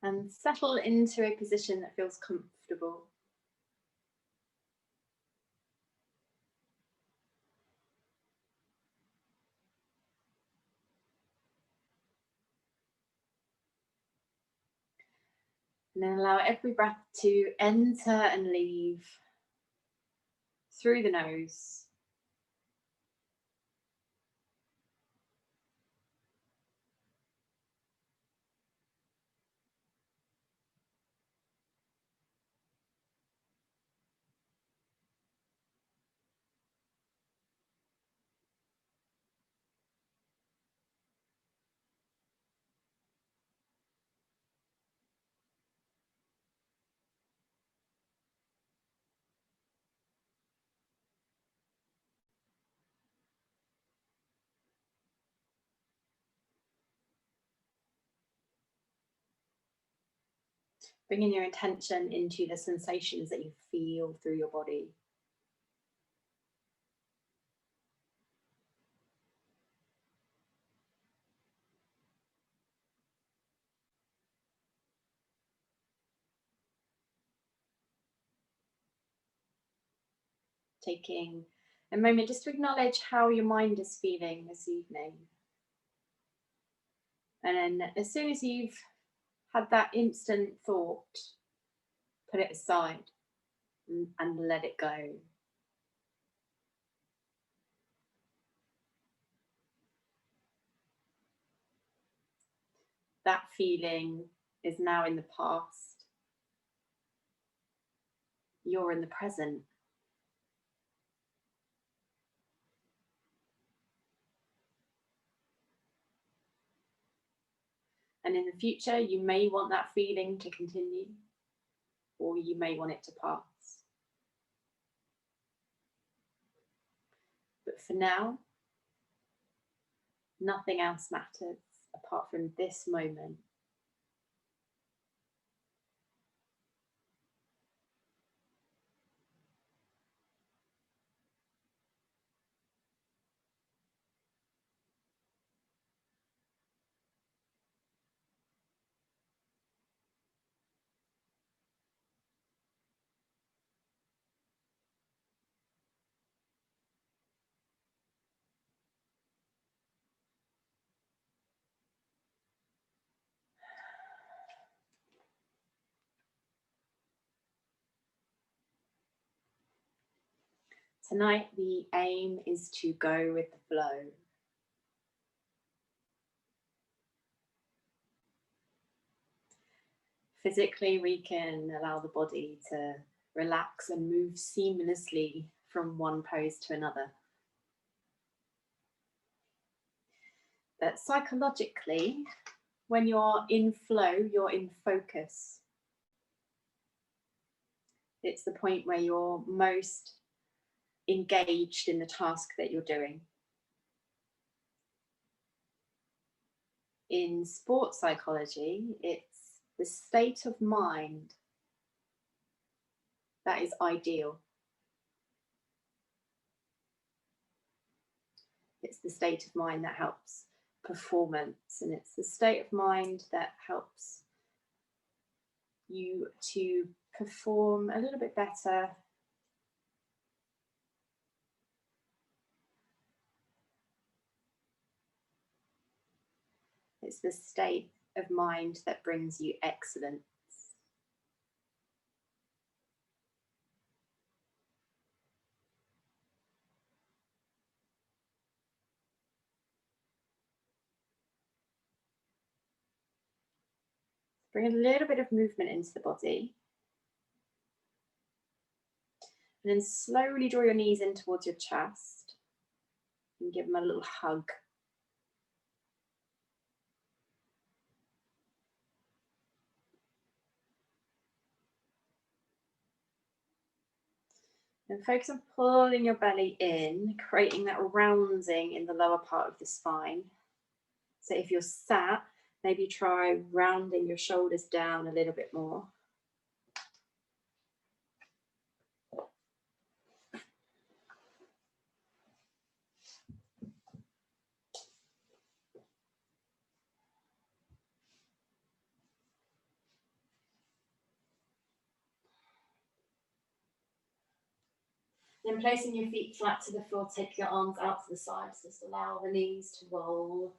And settle into a position that feels comfortable. And then allow every breath to enter and leave through the nose. Bringing your attention into the sensations that you feel through your body. Taking a moment just to acknowledge how your mind is feeling this evening. And then as soon as you've had that instant thought, put it aside and let it go. That feeling is now in the past. You're in the present. And in the future, you may want that feeling to continue, or you may want it to pass. But for now, nothing else matters apart from this moment. Tonight, the aim is to go with the flow. Physically, we can allow the body to relax and move seamlessly from one pose to another. But psychologically, when you're in flow, you're in focus. It's the point where you're most engaged in the task that you're doing. In sports psychology, it's the state of mind that is ideal. It's the state of mind that helps performance, and it's the state of mind that helps you to perform a little bit better. It's the state of mind that brings you excellence. Bring a little bit of movement into the body. And then slowly draw your knees in towards your chest and give them a little hug. And focus on pulling your belly in, creating that rounding in the lower part of the spine. So if you're sat, maybe try rounding your shoulders down a little bit more. Then placing your feet flat to the floor, take your arms out to the sides. Just allow the knees to roll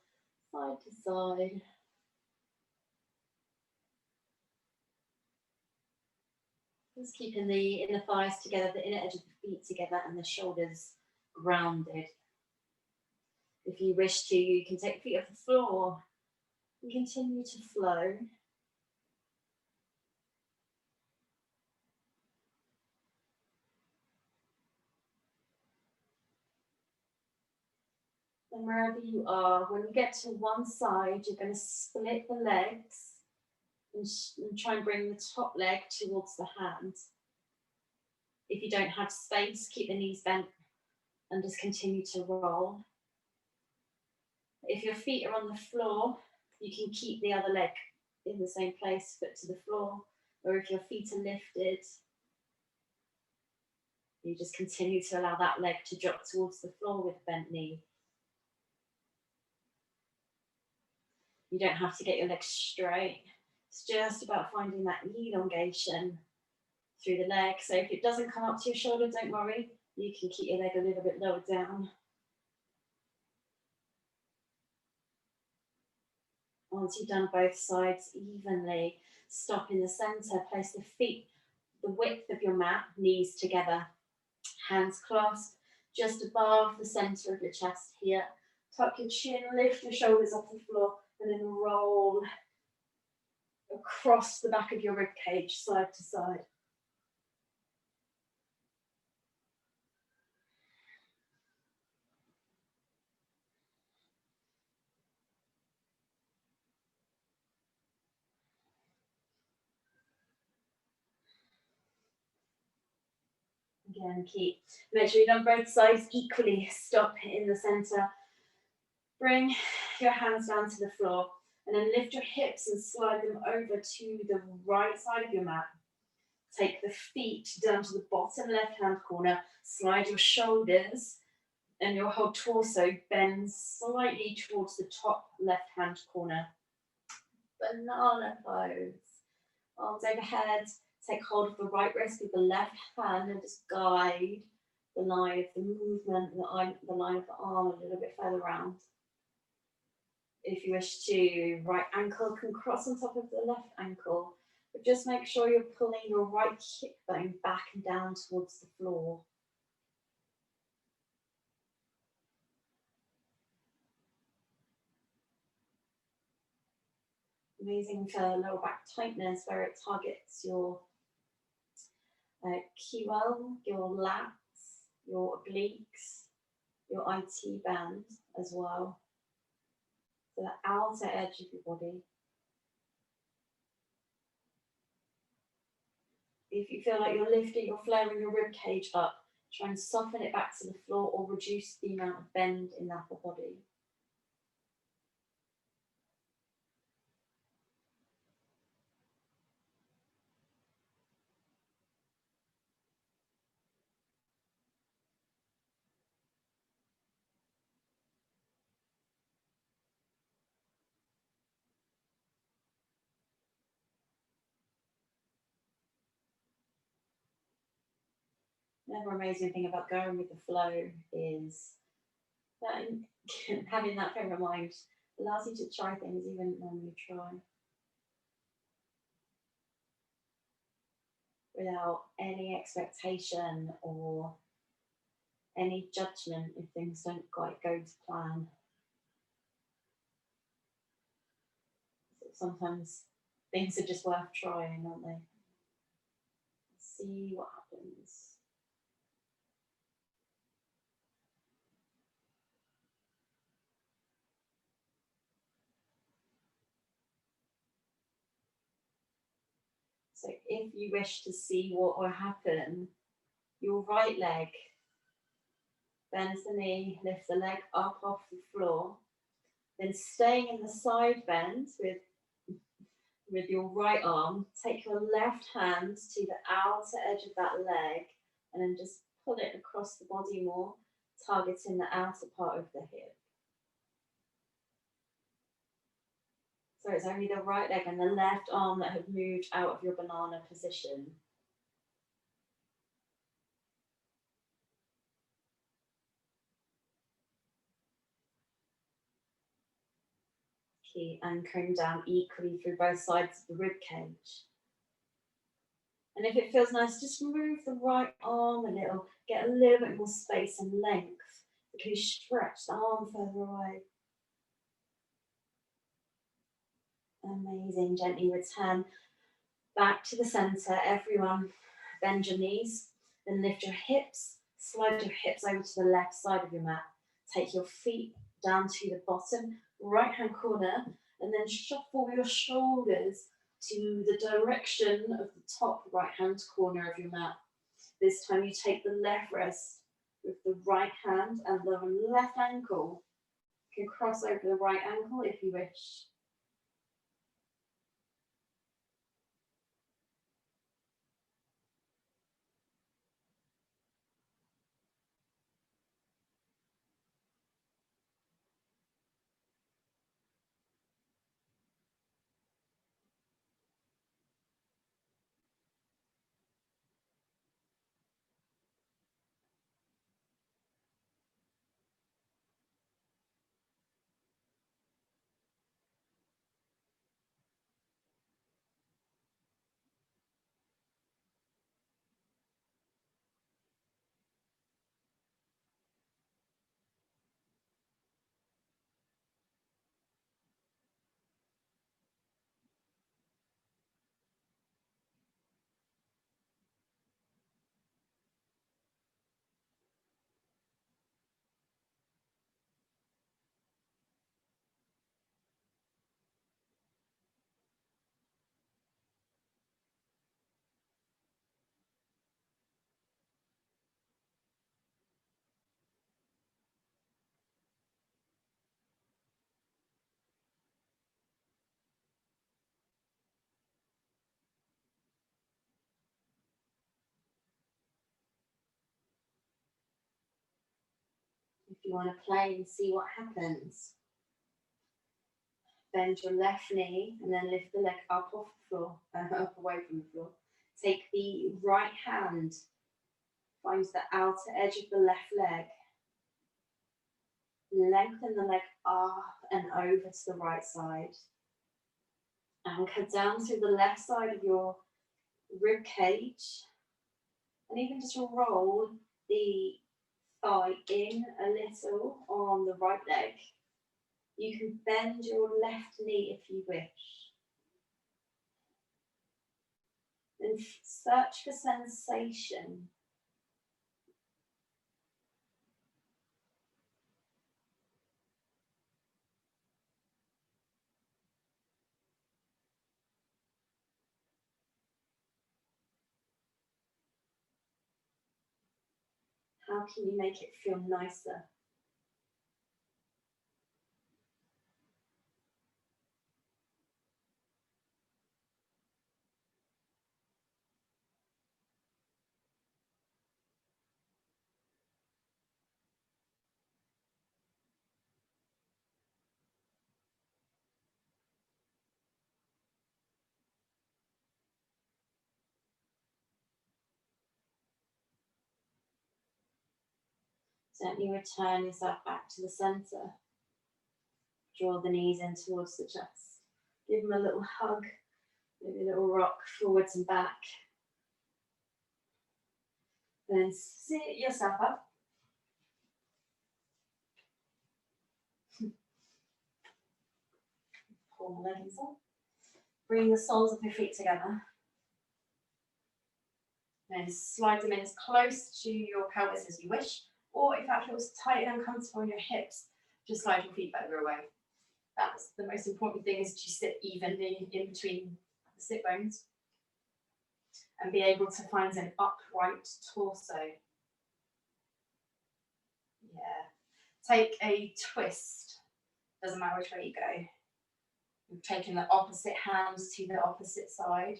side to side. Just keeping the inner thighs together, the inner edge of the feet together, and the shoulders grounded. If you wish to, you can take feet off the floor and continue to flow. And wherever you are, when you get to one side, you're going to split the legs and try and bring the top leg towards the hand. If you don't have space, keep the knees bent and just continue to roll. If your feet are on the floor, you can keep the other leg in the same place, foot to the floor. Or if your feet are lifted, you just continue to allow that leg to drop towards the floor with a bent knee. You don't have to get your legs straight. It's just about finding that elongation through the leg. So if it doesn't come up to your shoulder, don't worry. You can keep your leg a little bit lower down. Once you've done both sides evenly, stop in the center, place the feet the width of your mat, knees together, hands clasped just above the center of your chest here. Tuck your chin, lift your shoulders off the floor, and then roll across the back of your rib cage, side to side. Again, make sure you've done both sides equally. Stop in the center. Bring your hands down to the floor and then lift your hips and slide them over to the right side of your mat. Take the feet down to the bottom left-hand corner. Slide your shoulders and your whole torso bends slightly towards the top left-hand corner. Banana pose. Arms overhead. Take hold of the right wrist with the left hand and just guide the line of the movement, the line of the arm a little bit further around. If you wish to, right ankle can cross on top of the left ankle, but just make sure you're pulling your right hip bone back and down towards the floor. Amazing for lower back tightness, where it targets your QL, your lats, your obliques, your IT band as well. So the outer edge of your body. If you feel like you're flaring your rib cage up, try and soften it back to the floor or reduce the amount of bend in the upper body. Another amazing thing about going with the flow is that having that frame of mind allows you to try things you wouldn't normally try. Without any expectation or any judgment if things don't quite go to plan. Sometimes things are just worth trying, aren't they? See what happens. So if you wish to see what will happen, your right leg bends the knee, lifts the leg up off the floor, then staying in the side bend with your right arm, take your left hand to the outer edge of that leg and then just pull it across the body more, targeting the outer part of the hip. So it's only the right leg and the left arm that have moved out of your banana position. Keep anchoring down equally through both sides of the rib cage. And if it feels nice, just move the right arm a little, get a little bit more space and length. Can you stretch the arm further away? Amazing. Gently return back to the center. Everyone, bend your knees, then lift your hips, slide your hips over to the left side of your mat. Take your feet down to the bottom right hand corner, and then shuffle your shoulders to the direction of the top right hand corner of your mat. This time you take the left wrist with the right hand, and the left ankle can cross over the right ankle if you wish. If you want to play and see what happens, bend your left knee and then lift the leg up off the floor, up away from the floor. Take the right hand, find the outer edge of the left leg. Lengthen the leg up and over to the right side. Anchor down through the left side of your rib cage. And even just roll the thigh in a little on the right leg. You can bend your left knee if you wish. And search for sensation. How can you make it feel nicer? Gently return yourself back to the center. Draw the knees in towards the chest. Give them a little hug, maybe a little rock forwards and back. Then sit yourself up. Pull the leggings up. Bring the soles of your feet together. Then slide them in as close to your pelvis as you wish. Or if that feels tight and uncomfortable on your hips, just slide your feet further away. That's the most important thing, is to sit evenly in between the sit bones and be able to find an upright torso. Yeah. Take a twist. Doesn't matter which way you go. You're taking the opposite hands to the opposite side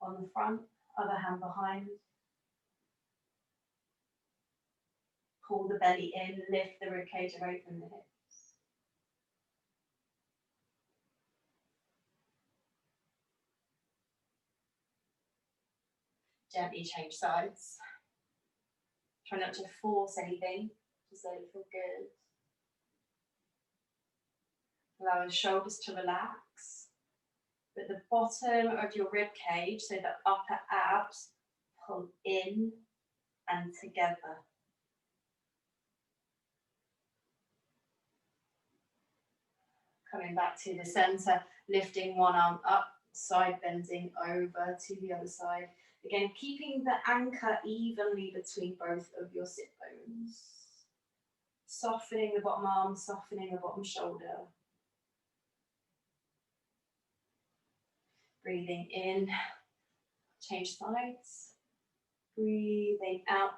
on the front, other hand behind. Pull the belly in, lift the ribcage away from the hips. Gently change sides. Try not to force anything, just let it feel good. Allow the shoulders to relax. But the bottom of your rib cage, so the upper abs, pull in and together. Coming back to the center, lifting one arm up, side bending over to the other side. Again, keeping the anchor evenly between both of your sit bones. Softening the bottom arm, softening the bottom shoulder. Breathing in, change sides. Breathing out,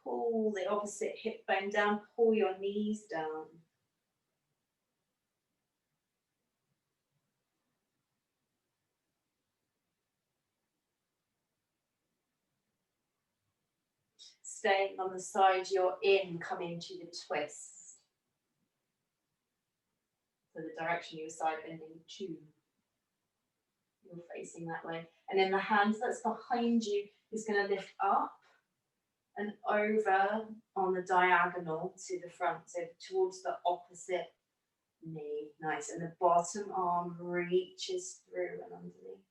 pull the opposite hip bone down, pull your knees down. Staying on the side you're in, come into the twist. So the direction you were side bending to. You're facing that way. And then the hand that's behind you is going to lift up and over on the diagonal to the front, so towards the opposite knee. Nice. And the bottom arm reaches through and underneath.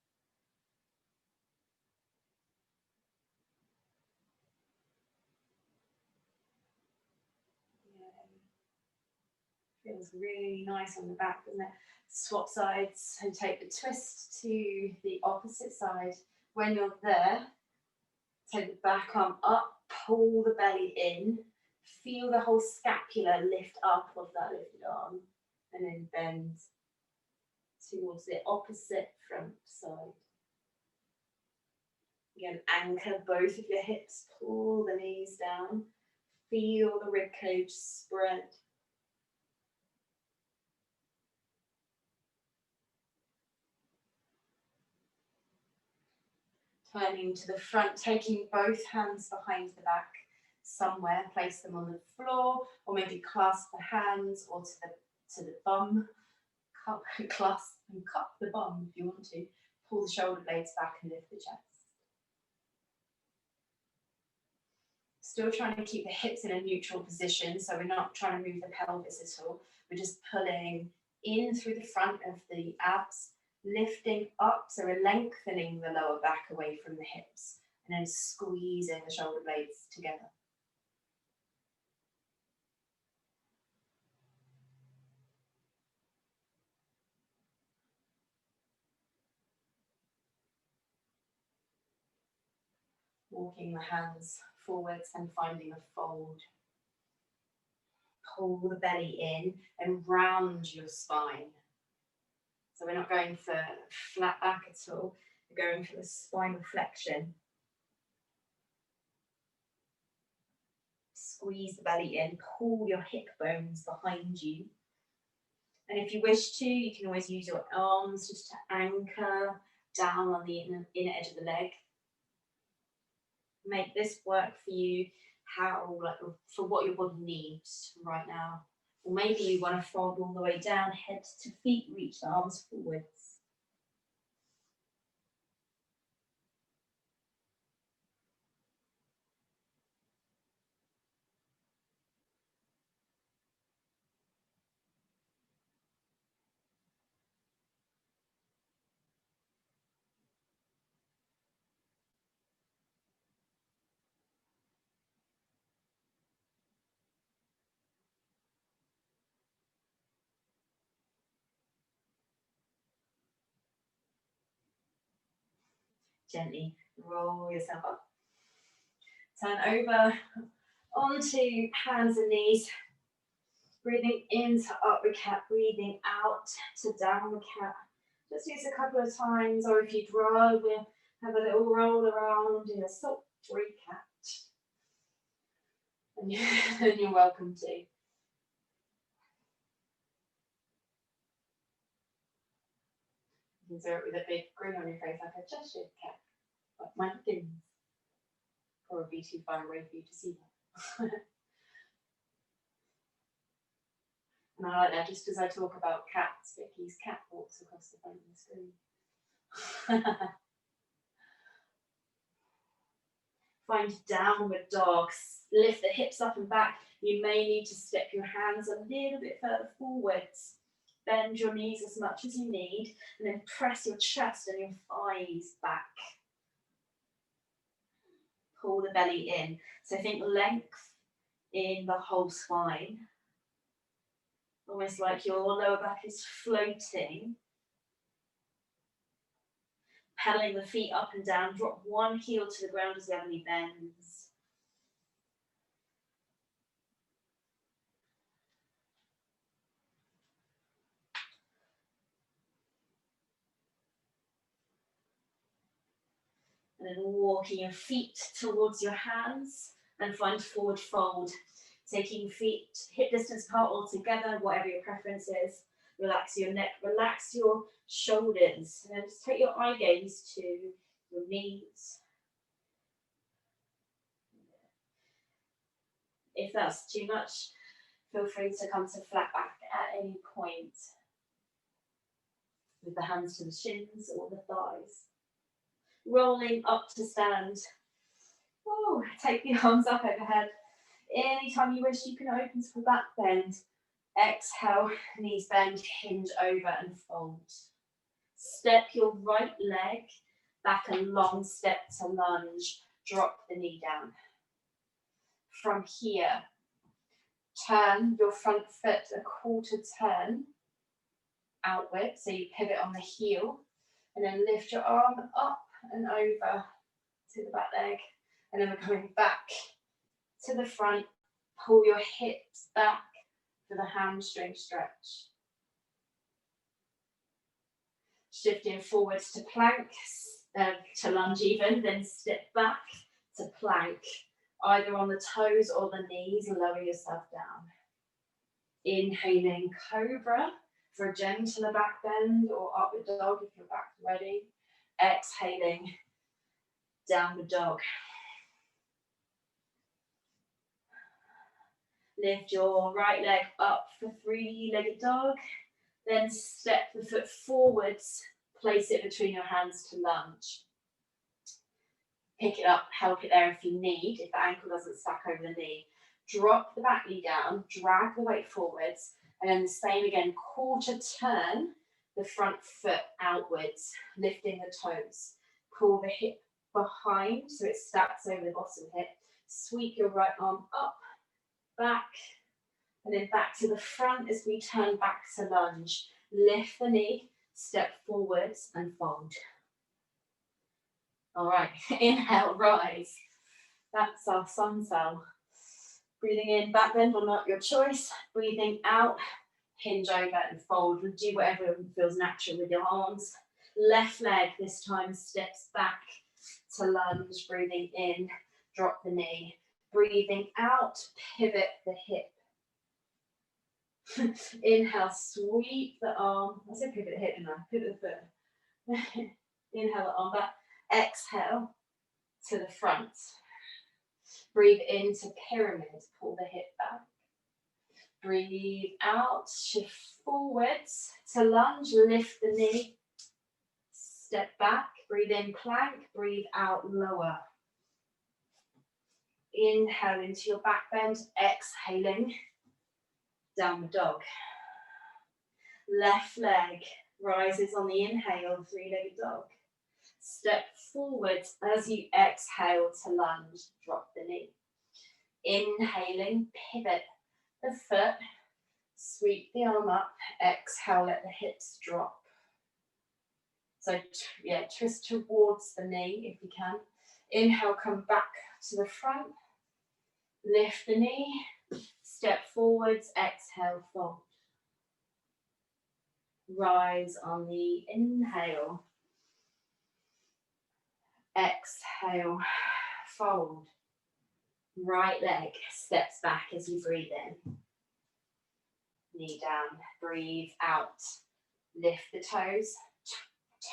Feels really nice on the back, doesn't it? Swap sides and take the twist to the opposite side. When you're there, take the back arm up, pull the belly in, feel the whole scapula lift up of that lifted arm, and then bend towards the opposite front side. Again, anchor both of your hips, pull the knees down, feel the rib cage spread. Turning to the front, taking both hands behind the back somewhere, place them on the floor, or maybe clasp the hands or to the bum. Clasp and cup the bum if you want to. Pull the shoulder blades back and lift the chest. Still trying to keep the hips in a neutral position, so we're not trying to move the pelvis at all. We're just pulling in through the front of the abs, lifting up, so we're lengthening the lower back away from the hips, and then squeezing the shoulder blades together. Walking the hands forwards and finding a fold. Pull the belly in and round your spine. So we're not going for flat back at all. We're going for the spinal flexion. Squeeze the belly in, pull your hip bones behind you. And if you wish to, you can always use your arms just to anchor down on the inner edge of the leg. Make this work for you, for what your body needs right now. Or maybe you want to fold all the way down, head to feet, reach the arms forwards. Gently roll yourself up. Turn over onto hands and knees. Breathing into upward cat, breathing out to downward cat. Just use a couple of times, or if you'd rather, have a little roll around in a soft free cat. And you're welcome to. You can do it with a big grin on your face, like a Cheshire cat, like my fins. Probably too far away for you to see that. And I like that just as I talk about cats, Vicky's cat walks across the front of the screen. Find downward dog. Lift the hips up and back. You may need to step your hands a little bit further forwards. Bend your knees as much as you need, and then press your chest and your thighs back. Pull the belly in. So think length in the whole spine. Almost like your lower back is floating. Pedaling the feet up and down. Drop one heel to the ground as the other knee bends. And then walking your feet towards your hands and find forward fold. Taking feet hip distance apart all together, whatever your preference is. Relax your neck, relax your shoulders. And then just take your eye gaze to your knees. If that's too much, feel free to come to flat back at any point with the hands to the shins or the thighs. Rolling up to stand. Oh, take the arms up overhead. Anytime you wish, you can open to the back bend. Exhale, knees bend, hinge over and fold. Step your right leg back a long step to lunge. Drop the knee down. From here, turn your front foot a quarter turn outward, so you pivot on the heel, and then lift your arm up and over to the back leg, and then we're coming back to the front. Pull your hips back for the hamstring stretch. Shifting forwards to plank, to lunge even, then step back to plank, either on the toes or the knees. Lower yourself down. Inhaling cobra for a gentler back bend, or upward dog if your back's ready. Exhaling downward dog. Lift your right leg up for three-legged dog. Then step the foot forwards, place it between your hands to lunge. Pick it up, help it there if you need, if the ankle doesn't stack over the knee. Drop the back knee down, drag the weight forwards, and then the same again, quarter turn the front foot outwards, lifting the toes. Pull the hip behind so it stacks over the bottom hip. Sweep your right arm up, back, and then back to the front as we turn back to lunge. Lift the knee, step forwards and fold. All right, inhale, rise. That's our sun cell. Breathing in, back bend or not, your choice. Breathing out, hinge over and fold. And do whatever feels natural with your arms. Left leg this time steps back to lunge. Breathing in, drop the knee. Breathing out, pivot the hip. Inhale, sweep the arm. I said pivot the hip, didn't I? Pivot the foot. Inhale the arm back. Exhale to the front. Breathe into pyramid. Pull the hip back. Breathe out. Shift forwards to lunge. Lift the knee. Step back. Breathe in plank. Breathe out lower. Inhale into your back bend. Exhaling. Downward dog. Left leg rises on the inhale, three-legged dog. Step forward as you exhale to lunge, drop the knee. Inhaling, pivot the foot, sweep the arm up, exhale, let the hips drop. So yeah, twist towards the knee if you can. Inhale, come back to the front, lift the knee, step forwards, exhale, fold. Rise on the inhale. Exhale, fold. Right leg steps back as you breathe in. Knee down, breathe out. Lift the toes,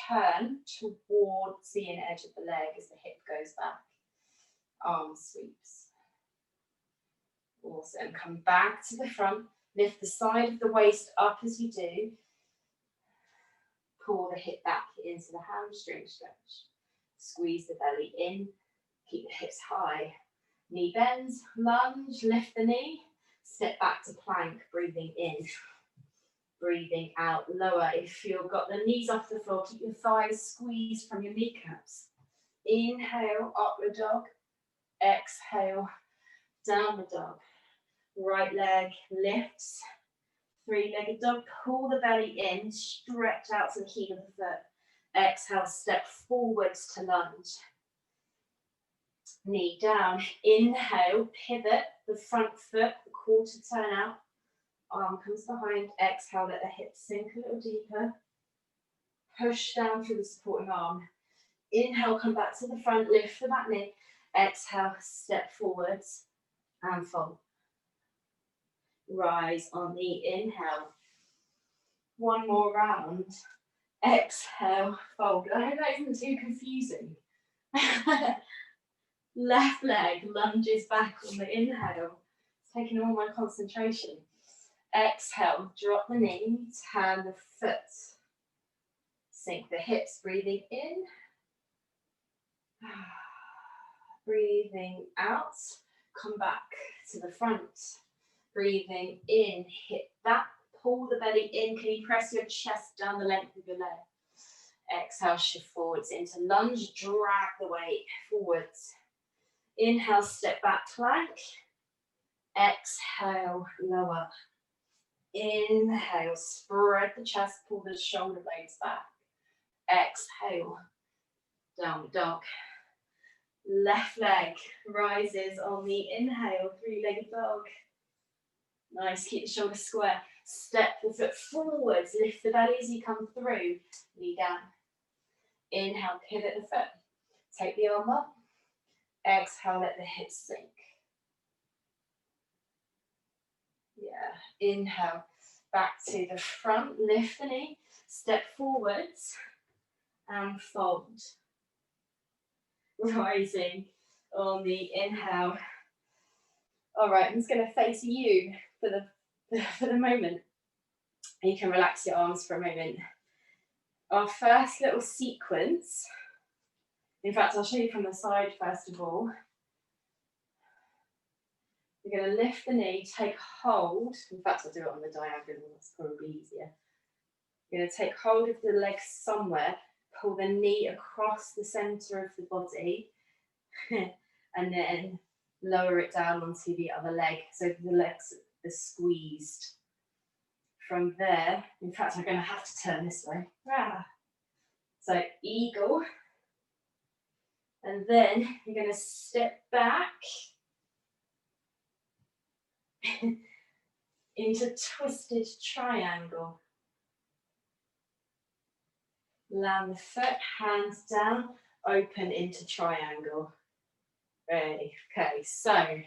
turn towards the inner edge of the leg as the hip goes back. Arm sweeps. Awesome. Come back to the front. Lift the side of the waist up as you do. Pull the hip back into the hamstring stretch. Squeeze the belly in. Keep the hips high. Knee bends, lunge, lift the knee. Step back to plank, breathing in. Breathing out, lower. If you've got the knees off the floor, keep your thighs squeezed from your kneecaps. Inhale, upward dog. Exhale, downward dog. Right leg lifts. Three-legged dog. Pull the belly in, stretch out to the heel of the foot. Exhale, step forwards to lunge. Knee down. Inhale, pivot the front foot, the quarter turn out. Arm comes behind. Exhale, let the hips sink a little deeper. Push down through the supporting arm. Inhale, come back to the front, lift the back knee. Exhale, step forwards and fold. Rise on the inhale. One more round. Exhale, fold. I hope that isn't too confusing. Left leg lunges back on the inhale. It's taking all my concentration. Exhale, drop the knee, turn the foot. Sink the hips, breathing in. Breathing out, come back to the front. Breathing in, hip that, pull the belly in. Can you press your chest down the length of your leg? Exhale, shift forwards into lunge, drag the weight forwards. Inhale, step back, plank. Exhale, lower. Inhale, spread the chest, pull the shoulder blades back. Exhale, downward dog. Left leg rises on the inhale, three-legged dog. Nice, keep the shoulders square. Step the foot forwards, lift the belly as you come through. Knee down. Inhale, pivot the foot. Take the arm up. Exhale, let the hips sink. Yeah, inhale, back to the front, lift the knee, step forwards and fold. Rising on the inhale. All right, I'm just going to face you for the moment. You can relax your arms for a moment. Our first little sequence, in fact, I'll show you from the side first of all. You're going to lift the knee, take hold. In fact, I'll do it on the diagonal, that's probably easier. You're going to take hold of the leg somewhere, pull the knee across the centre of the body, and then lower it down onto the other leg, so the legs are squeezed. From there, in fact, I'm going to have to turn this way. So eagle, and then you're going to step back into twisted triangle. Land the foot, hands down, open into triangle. Ready? Okay, so I'm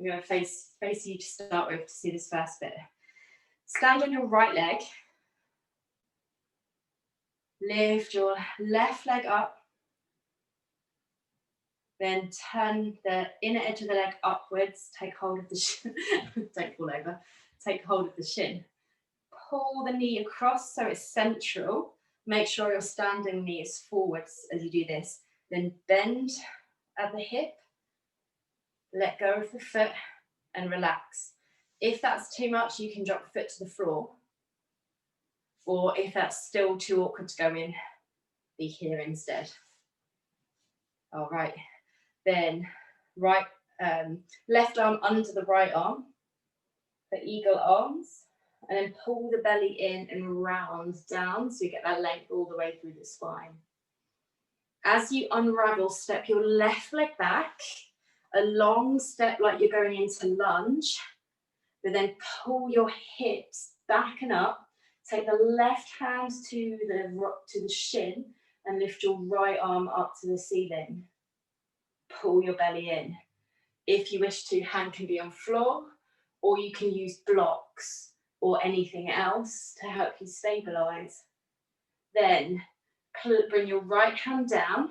going to face you to start with to see this first bit. Stand on your right leg. Lift your left leg up. Then turn the inner edge of the leg upwards. Take hold of the shin. Don't fall over. Take hold of the shin. Pull the knee across so it's central. Make sure your standing knee is forwards as you do this. Then bend at the hip. Let go of the foot and relax. If that's too much, you can drop the foot to the floor. Or if that's still too awkward to go in, be here instead. All right. Then left arm under the right arm for eagle arms, and then pull the belly in and round down so you get that length all the way through the spine. As you unravel, step your left leg back, a long step like you're going into lunge, but then pull your hips back and up. Take the left hand to the shin and lift your right arm up to the ceiling. Pull your belly in. If you wish to, hand can be on floor, or you can use blocks or anything else to help you stabilize. Then bring your right hand down.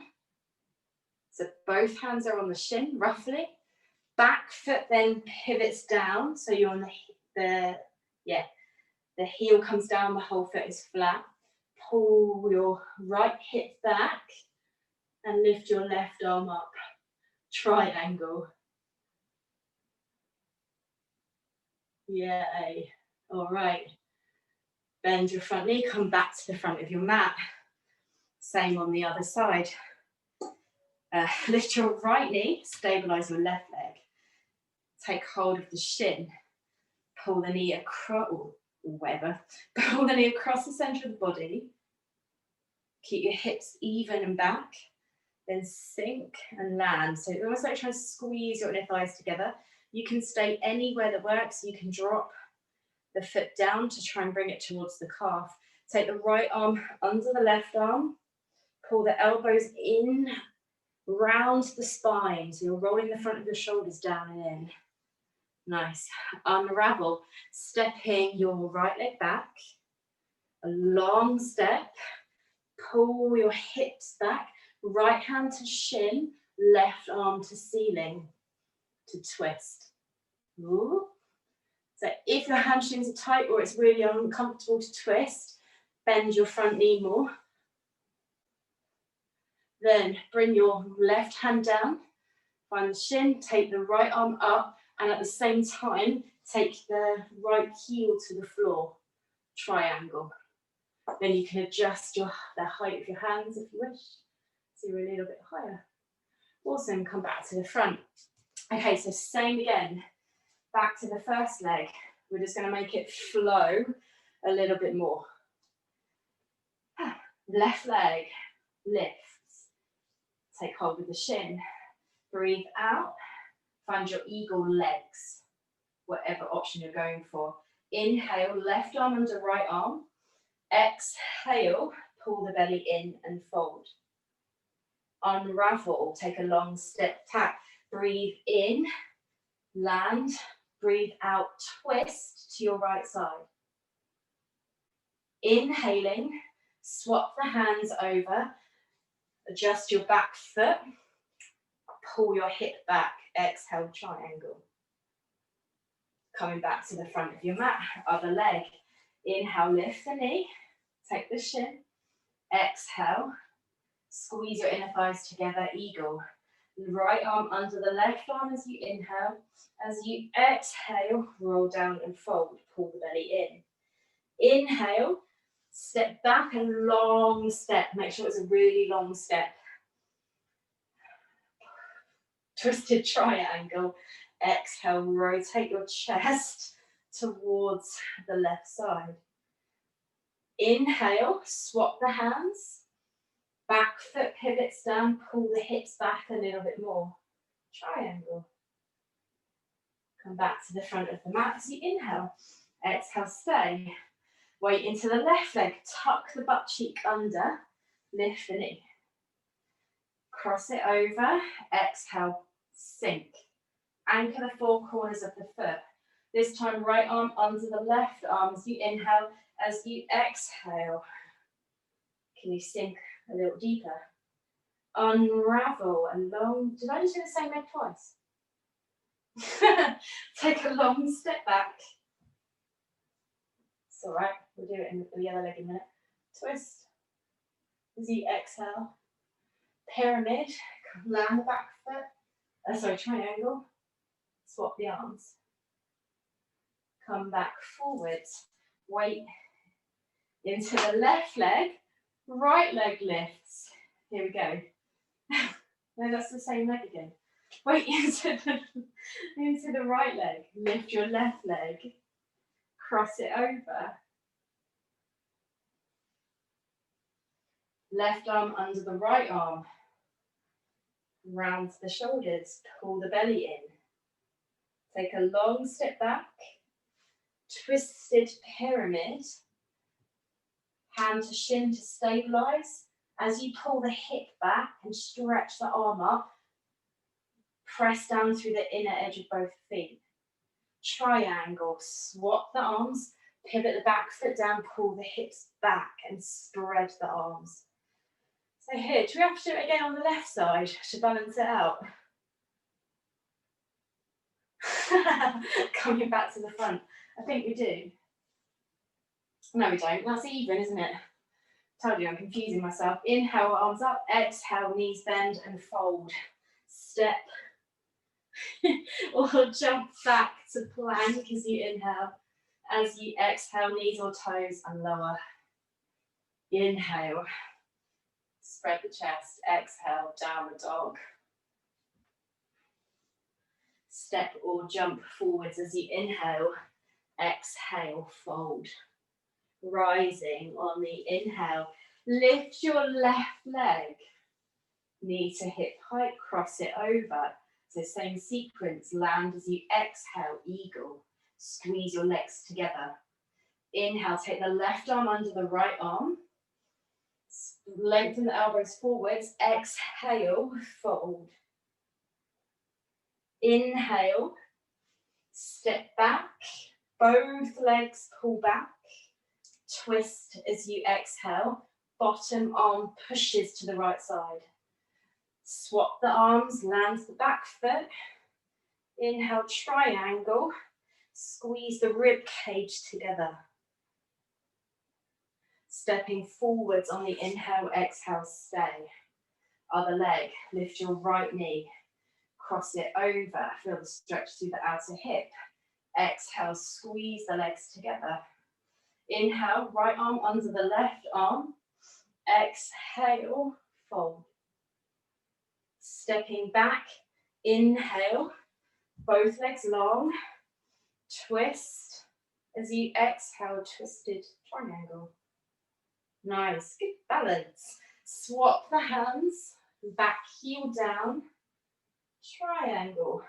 So both hands are on the shin, roughly. Back foot then pivots down, so you're on the heel comes down, the whole foot is flat. Pull your right hip back and lift your left arm up. Triangle. Yay. All right. Bend your front knee, come back to the front of your mat. Same on the other side. Lift your right knee, stabilize your left leg. Take hold of the shin. Pull the knee across, or whatever. Pull the knee across the center of the body. Keep your hips even and back. Then sink and land. So almost like trying to squeeze your inner thighs together. You can stay anywhere that works. You can drop the foot down to try and bring it towards the calf. Take the right arm under the left arm. Pull the elbows in, round the spine. So you're rolling the front of your shoulders down and in. Nice. Unravel. Stepping your right leg back. A long step. Pull your hips back. Right hand to shin. Left arm to ceiling. To twist. Ooh. So if your hamstrings are tight or it's really uncomfortable to twist, bend your front knee more. Then bring your left hand down. Find the shin. Take the right arm up. And at the same time, take the right heel to the floor. Triangle. Then you can adjust the height of your hands if you wish. So you're a little bit higher. Awesome, come back to the front. Okay, so same again. Back to the first leg. We're just gonna make it flow a little bit more. Left leg lifts. Take hold of the shin. Breathe out. Find your eagle legs, whatever option you're going for. Inhale, left arm under right arm. Exhale, pull the belly in and fold. Unravel, take a long step back. Breathe in, land. Breathe out, twist to your right side. Inhaling, swap the hands over. Adjust your back foot. Pull your hip back, exhale, triangle. Coming back to the front of your mat, other leg. Inhale, lift the knee, take the shin. Exhale, squeeze your inner thighs together, eagle. Right arm under the left arm as you inhale. As you exhale, roll down and fold, pull the belly in. Inhale, step back and long step. Make sure it's a really long step. Twisted triangle. Exhale, rotate your chest towards the left side. Inhale, swap the hands. Back foot pivots down, pull the hips back a little bit more. Triangle. Come back to the front of the mat as you inhale. Exhale, stay. Weight into the left leg, tuck the butt cheek under, lift the knee. Cross it over, exhale, sink. Anchor the four corners of the foot. This time, right arm under the left arm as you inhale. As you exhale, can you sink a little deeper? Unravel a long, did I just do the same leg twice? Take a long step back. It's all right, we'll do it in the other leg in a minute. Twist. As you exhale, pyramid, land the back foot. Triangle. Swap the arms. Come back forwards. Weight into the left leg. Right leg lifts. Here we go. No, that's the same leg again. Weight into the right leg. Lift your left leg. Cross it over. Left arm under the right arm. Round the shoulders. Pull the belly in. Take a long step back. Twisted pyramid. Hand to shin to stabilize. As you pull the hip back and stretch the arm up, press down through the inner edge of both feet. Triangle, swap the arms, pivot the back foot down, pull the hips back and spread the arms. So here, do we have to do it again on the left side to balance it out? Coming back to the front. I think we do. No, we don't. That's even, isn't it? Told you I'm confusing myself. Inhale, arms up. Exhale, knees bend and fold. Step. Or jump back to plank as you inhale. As you exhale, knees or toes and lower. Inhale, spread the chest. Exhale, downward dog. Step or jump forwards as you inhale. Exhale, fold. Rising on the inhale. Lift your left leg. Knee to hip height, cross it over. So same sequence, land as you exhale, eagle. Squeeze your legs together. Inhale, take the left arm under the right arm. Lengthen the elbows forwards. Exhale, fold. Inhale, step back. Both legs pull back. Twist as you exhale. Bottom arm pushes to the right side. Swap the arms, land the back foot. Inhale, triangle. Squeeze the rib cage together. Stepping forwards on the inhale, exhale, stay. Other leg, lift your right knee. Cross it over, feel the stretch through the outer hip. Exhale, squeeze the legs together. Inhale, right arm under the left arm. Exhale, fold. Stepping back, inhale, both legs long, twist. As you exhale, twisted triangle. Nice, good balance. Swap the hands, back heel down, triangle.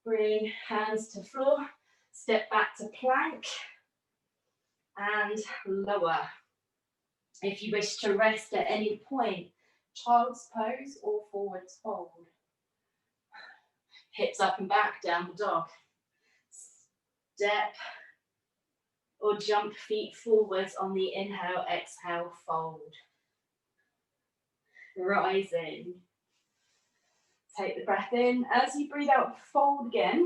Bring hands to floor, step back to plank, and lower. If you wish to rest at any point, child's pose or forwards fold. Hips up and back, downward dog. Step or jump feet forwards on the inhale, exhale, fold. Rising. Take the breath in. As you breathe out, fold again.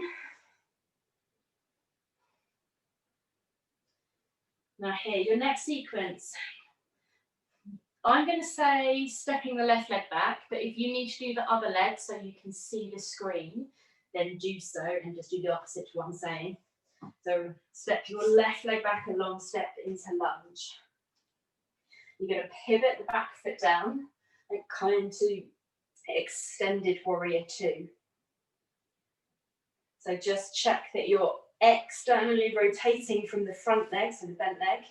Now here, your next sequence. I'm going to say stepping the left leg back, but if you need to do the other leg so you can see the screen, then do so and just do the opposite to what I'm saying. So step your left leg back, a long step into lunge. You're going to pivot the back foot down and come into extended warrior 2. So just check that you're externally rotating from the front leg, so the bent leg.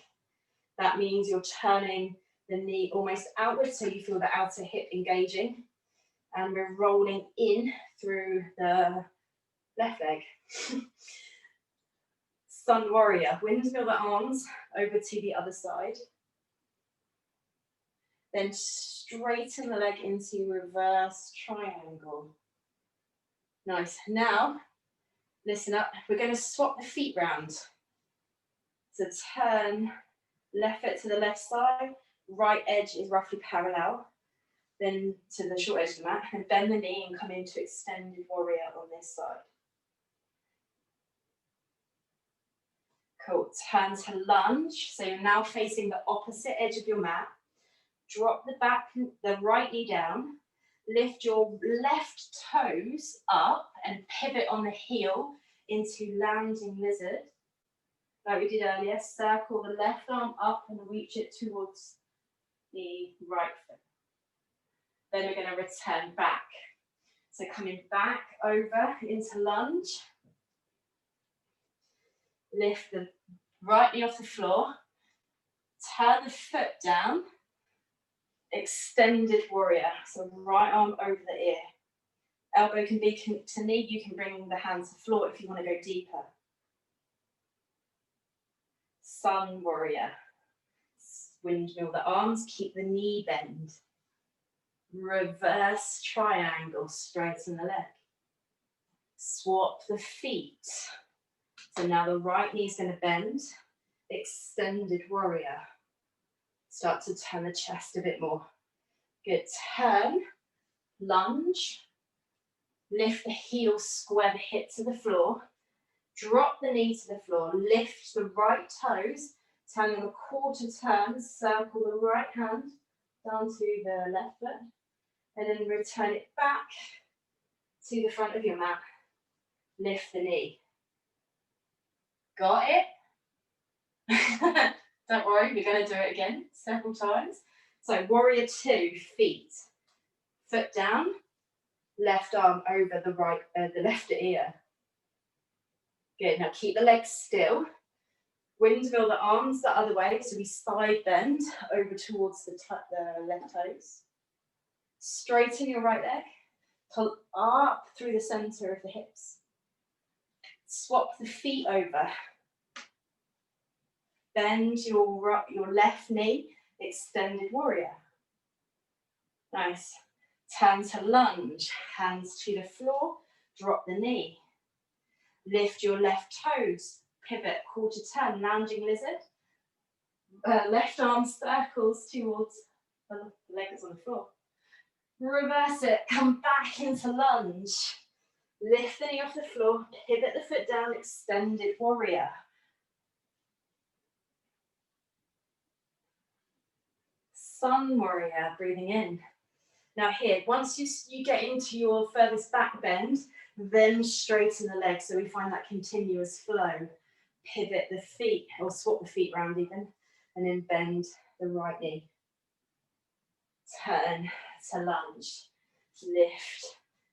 That means you're turning the knee almost outwards, so you feel the outer hip engaging. And we're rolling in through the left leg. Sun warrior, windmill the arms over to the other side. Then straighten the leg into reverse triangle. Nice. Now, listen up. We're going to swap the feet round. So turn left foot to the left side. Right edge is roughly parallel. Then to the short edge of the mat. And bend the knee and come into extended warrior on this side. Cool. Turn to lunge. So you're now facing the opposite edge of your mat. Drop the right knee down. Lift your left toes up and pivot on the heel into landing lizard. Like we did earlier, circle the left arm up and reach it towards the right foot. Then we're going to return back. So coming back over into lunge. Lift the right knee off the floor. Turn the foot down. Extended warrior. So right arm over the ear. Elbow can be to knee. You can bring the hands to floor if you want to go deeper. Sun warrior. Windmill the arms. Keep the knee bend. Reverse triangle. Straighten the leg. Swap the feet. So now the right knee is going to bend. Extended warrior. Start to turn the chest a bit more. Good. Turn. Lunge. Lift the heel, square the hip to the floor. Drop the knee to the floor. Lift the right toes. Turn them a quarter turn. Circle the right hand down to the left foot. And then return it back to the front of your mat. Lift the knee. Got it? Don't worry, we're going to do it again several times. So warrior 2, feet. Foot down, left arm over the left ear. Good, now keep the legs still. Windmill the arms the other way, so we side bend over towards the left toes. Straighten your right leg, pull up through the center of the hips. Swap the feet over. Bend your left knee, extended warrior. Nice. Turn to lunge, hands to the floor, drop the knee. Lift your left toes, pivot, quarter turn, lounging lizard. Left arm circles towards the leg that's on the floor. Reverse it, come back into lunge. Lift the knee off the floor, pivot the foot down, extended warrior. Sun warrior, breathing in. Now here, once you get into your furthest back bend, then straighten the legs so we find that continuous flow. Pivot the feet, or swap the feet round even, and then bend the right knee. Turn to lunge. Lift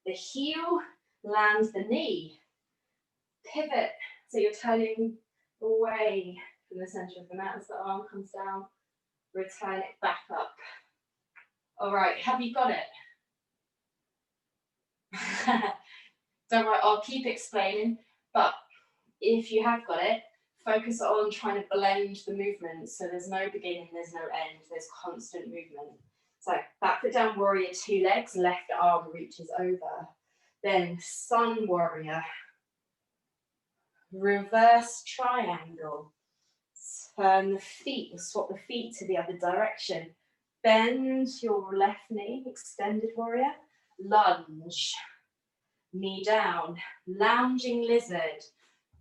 the heel, land the knee. Pivot, so you're turning away from the center of the mat as the arm comes down. Return it back up. All right, have you got it? Don't worry, I'll keep explaining, but if you have got it, focus on trying to blend the movements. So there's no beginning, there's no end, there's constant movement. So back foot down, warrior 2 legs, left arm reaches over. Then sun warrior. Reverse triangle. Turn the feet, swap the feet to the other direction. Bend your left knee, extended warrior. Lunge. Knee down, lounging lizard.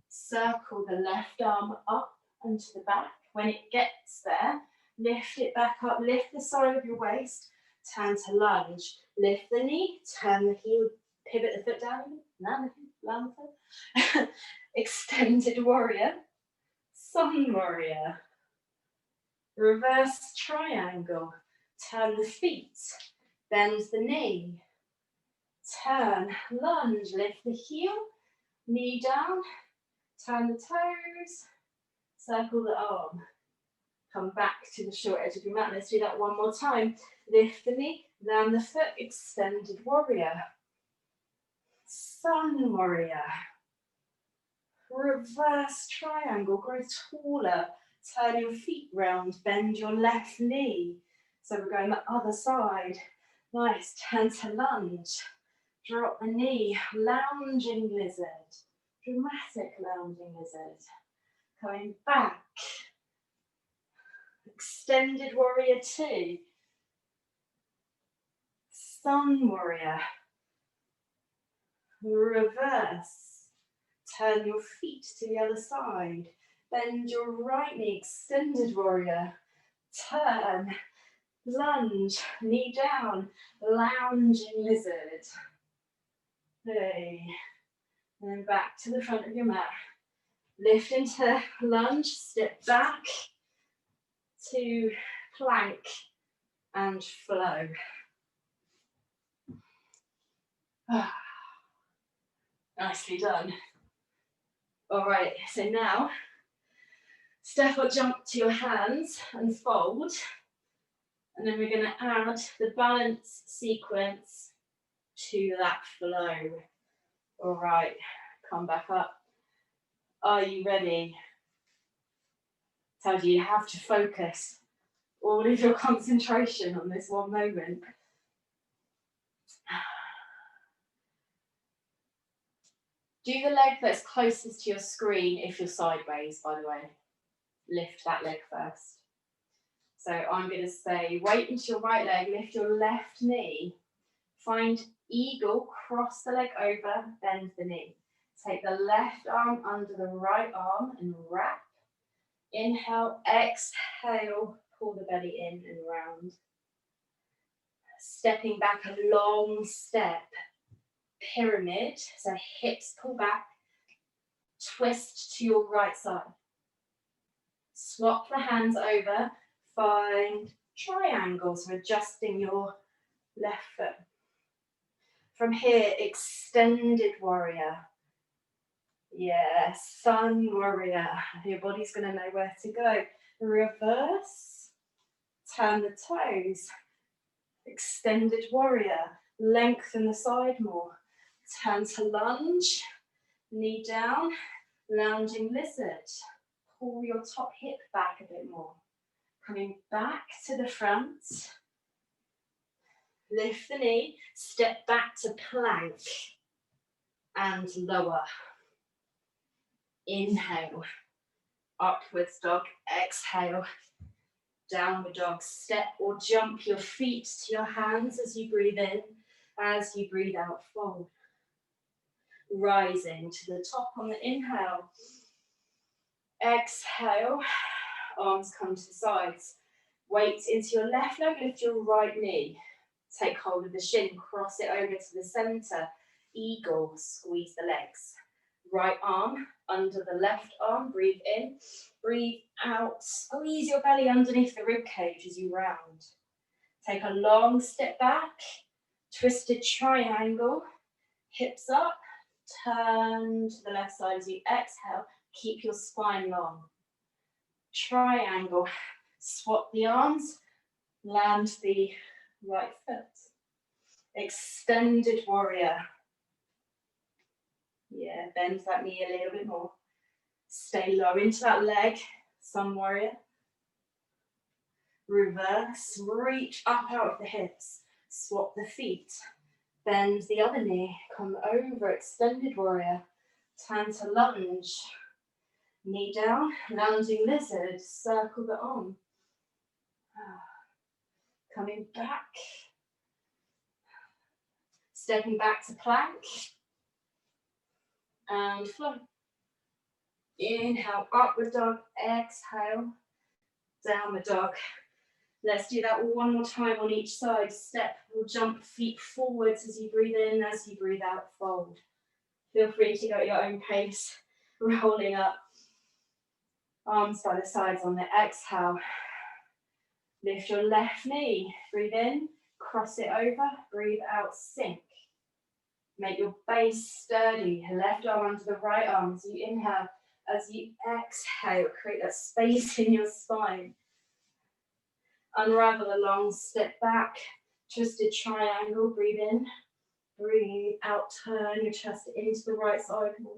Circle the left arm up and to the back. When it gets there, lift it back up, lift the side of your waist, turn to lunge. Lift the knee, turn the heel, pivot the foot down, land the foot. Extended warrior, sun warrior. Reverse triangle, turn the feet, bend the knee. Turn, lunge, lift the heel, knee down, turn the toes, circle the arm. Come back to the short edge of your mat. Let's do that one more time. Lift the knee, land the foot, extended warrior. Sun warrior. Reverse triangle, grow taller. Turn your feet round, bend your left knee. So we're going the other side. Nice, turn to lunge. Drop the knee, lounging lizard, dramatic lounging lizard. Coming back, extended warrior 2, sun warrior, reverse, turn your feet to the other side, bend your right knee, extended warrior, turn, lunge, knee down, lounging lizard. Hey. And then back to the front of your mat. Lift into lunge, step back to plank and flow. Nicely done. All right, so now step or jump to your hands and fold. And then we're going to add the balance sequence to that flow. All right, come back up. Are you ready? Told you you have to focus all of your concentration on this one moment. Do the leg that's closest to your screen if you're sideways, by the way. Lift that leg first. So I'm going to say, weight into your right leg, lift your left knee. Find eagle, cross the leg over, bend the knee. Take the left arm under the right arm and wrap. Inhale, exhale, pull the belly in and round. Stepping back a long step. Pyramid, so hips pull back, Twist to your right side. Swap the hands over. Find triangles, so adjusting your left foot. From here, extended warrior. Yeah, sun warrior. Your body's going to know where to go. Reverse. Turn the toes. Extended warrior. Lengthen the side more. Turn to lunge. Knee down. Lounging lizard. Pull your top hip back a bit more. Coming back to the front. Lift the knee. Step back to plank. And lower. Inhale. Upwards dog. Exhale. Downward dog. Step or jump your feet to your hands as you breathe in. As you breathe out, fold. Rising to the top on the inhale. Exhale. Arms come to the sides. Weight into your left leg. Lift your right knee. Take hold of the shin. Cross it over to the center. Eagle. Squeeze the legs. Right arm under the left arm. Breathe in. Breathe out. Squeeze your belly underneath the rib cage as you round. Take a long step back. Twisted triangle. Hips up. Turn to the left side as you exhale. Keep your spine long. Triangle. Swap the arms. Land the right foot. Extended warrior. Yeah, bend that knee a little bit more. Stay low into that leg. Sun warrior. Reverse. Reach up out of the hips. Swap the feet. Bend the other knee. Come over. Extended warrior. Turn to lunge. Knee down. Lounging lizard. Circle the arm. Coming back. Stepping back to plank. And flow. Inhale, upward dog. Exhale, downward dog. Let's do that one more time on each side. Step or jump feet forwards as you breathe in, as you breathe out, fold. Feel free to go at your own pace, rolling up. Arms by the sides on the exhale. Lift your left knee. Breathe in, cross it over, breathe out, sink. Make your base sturdy. Left arm under the right arm as you inhale. As you exhale, create that space in your spine. Unravel a long step back. Twisted triangle. Breathe in. Breathe out. Turn your chest into the right side more.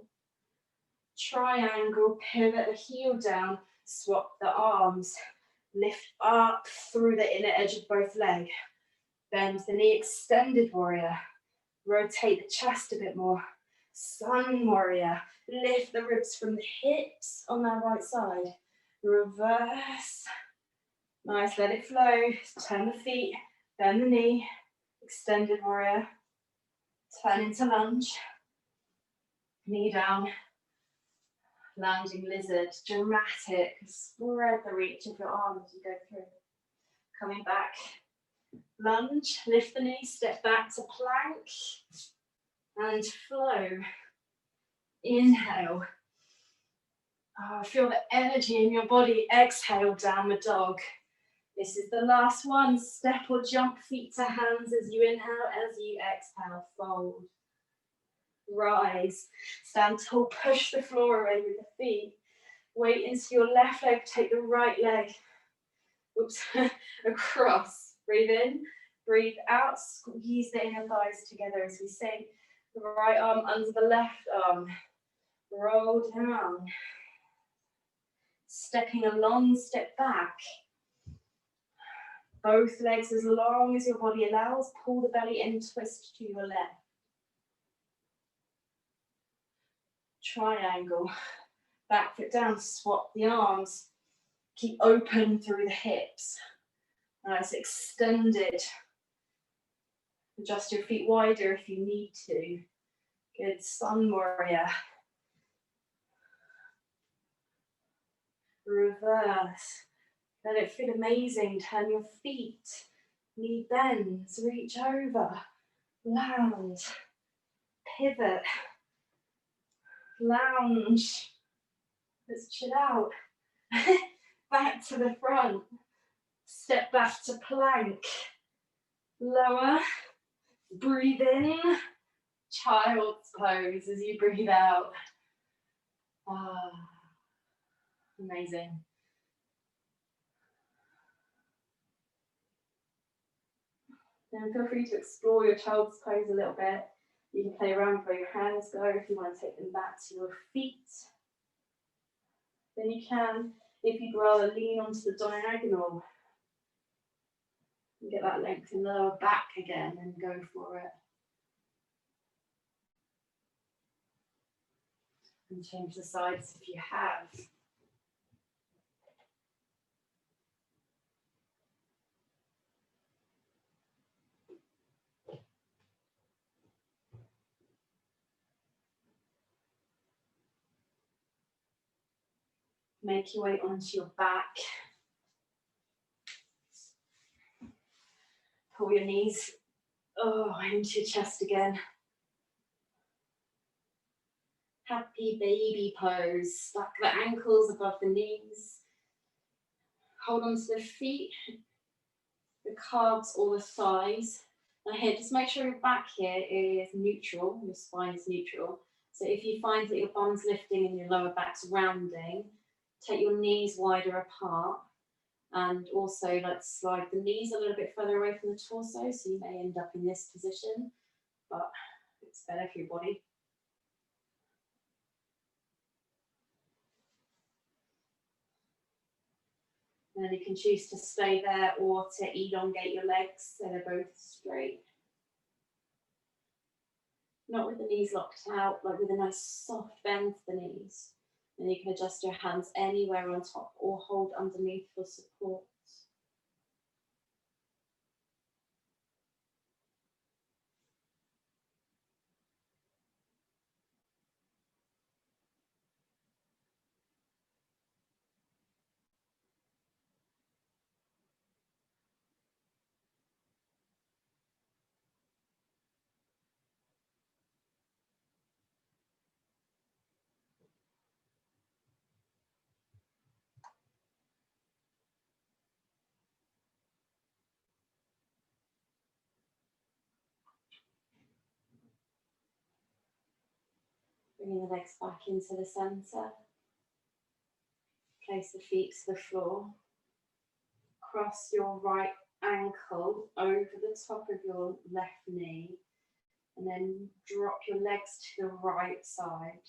Triangle. Pivot the heel down. Swap the arms. Lift up through the inner edge of both legs. Bend the knee. Extended warrior. Rotate the chest a bit more. Sun warrior. Lift the ribs from the hips on that right side. Reverse. Nice, let it flow. Turn the feet, bend the knee. Extended warrior. Turn into lunge. Knee down. Lounging lizard. Dramatic. Spread the reach of your arms as you go through. Coming back. Lunge. Lift the knee. Step back to plank. And flow. Inhale. Feel the energy in your body. Exhale, downward dog. This is the last one. Step or jump feet to hands as you inhale, as you exhale, fold. Rise. Stand tall, push the floor away with the feet. Weight into your left leg, take the right leg. Across. Breathe in, breathe out, squeeze the inner thighs together as we sink. The right arm under the left arm. Roll down. Stepping a long step back. Both legs as long as your body allows. Pull the belly in, twist to your left. Triangle. Back foot down, swap the arms. Keep open through the hips. Nice, extended. Adjust your feet wider if you need to. Good, sun warrior. Reverse. Let it feel amazing. Turn your feet. Knee bends. Reach over. Land. Pivot. lounge. Let's chill out. Back to the front. Step back to plank. Lower. Breathe in. Child's pose as you breathe out. Ah, amazing. Then feel free to explore your child's pose a little bit. You can play around where your hands go if you want to take them back to your feet. Then you can, if you'd rather, lean onto the diagonal. And get that length in the lower back again and go for it. And change the sides if you have. Make your way onto your back. Pull your knees into your chest again. Happy baby pose. Stack the ankles above the knees. Hold on to the feet, the calves or the thighs. Now here, just make sure your back here is neutral, your spine is neutral. So if you find that your bum's lifting and your lower back's rounding, take your knees wider apart. And also slide the knees a little bit further away from the torso, so you may end up in this position, but it's better for your body. And then you can choose to stay there or to elongate your legs so they're both straight. Not with the knees locked out, like with a nice soft bend to the knees. And you can adjust your hands anywhere on top or hold underneath for support. Bringing the legs back into the centre. Place the feet to the floor. Cross your right ankle over the top of your left knee. And then drop your legs to the right side.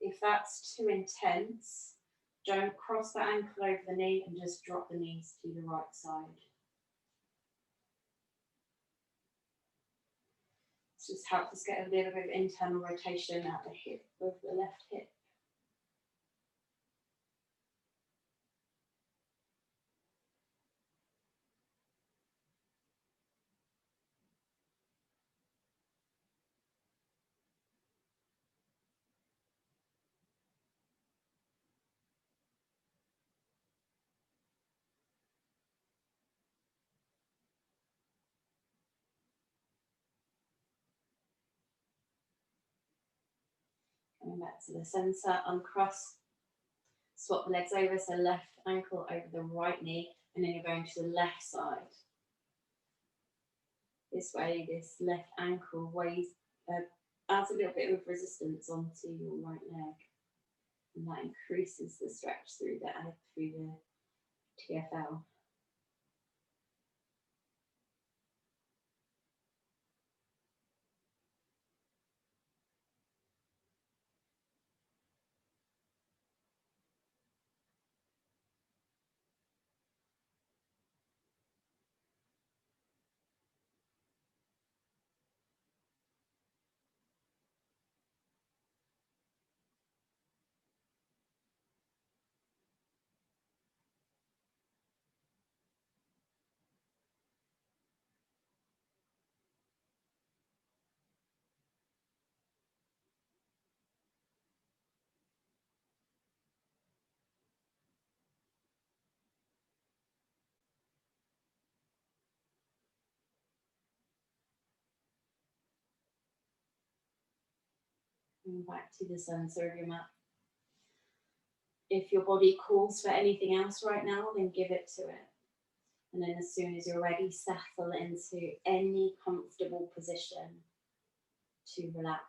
If that's too intense, don't cross the ankle over the knee and just drop the knees to the right side. This just helps us get a little bit of internal rotation at the hip of the left hip. Coming back to the centre, uncross, swap the legs over, so left ankle over the right knee, and then you're going to the left side. This way, this left ankle adds a little bit of resistance onto your right leg, and that increases the stretch through the TFL. And back to the center of your mat. If your body calls for anything else right now, then give it to it. And then as soon as you're ready, settle into any comfortable position to relax.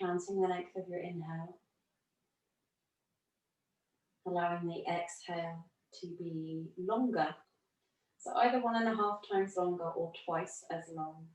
Counting the length of your inhale, allowing the exhale to be longer. So either 1.5 times longer or twice as long.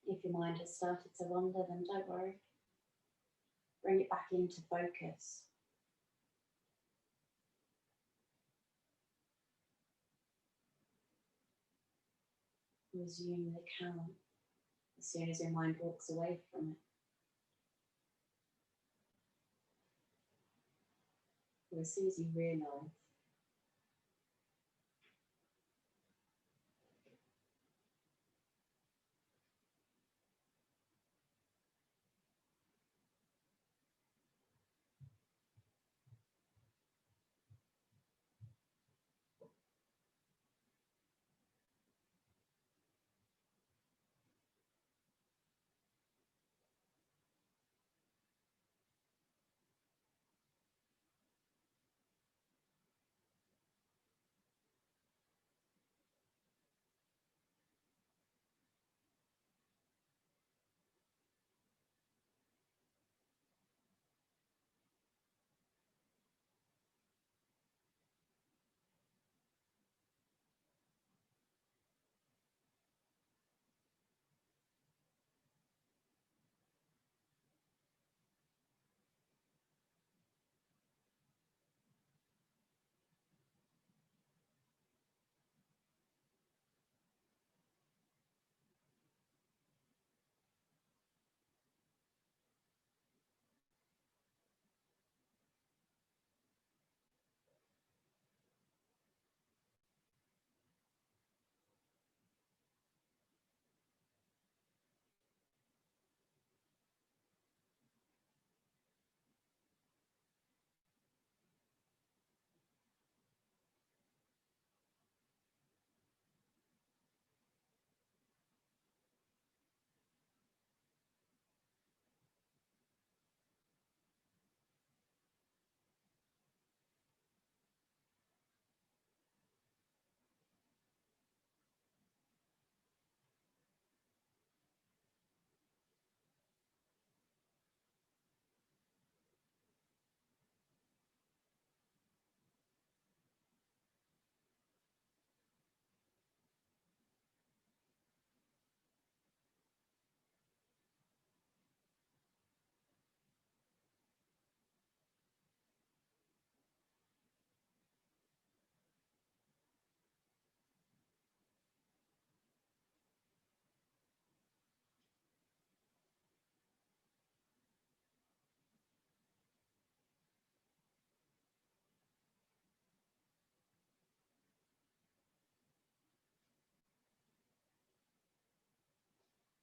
If your mind has started to wander, then don't worry. Bring it back into focus. Resume the count as soon as your mind walks away from it, or as soon as you realise.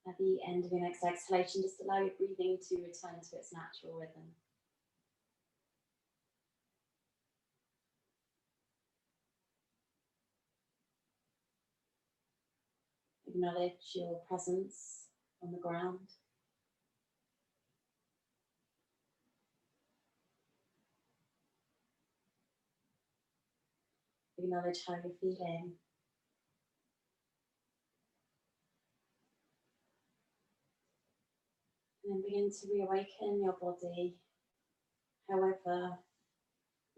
At the end of your next exhalation, just allow your breathing to return to its natural rhythm. Acknowledge your presence on the ground. Acknowledge how you're feeling. And then begin to reawaken your body, however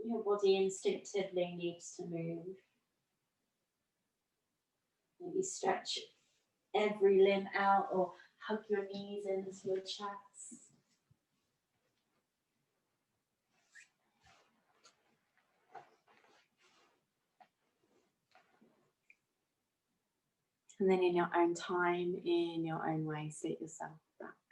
your body instinctively needs to move. Maybe stretch every limb out or hug your knees into your chest. And then in your own time, in your own way, sit yourself back.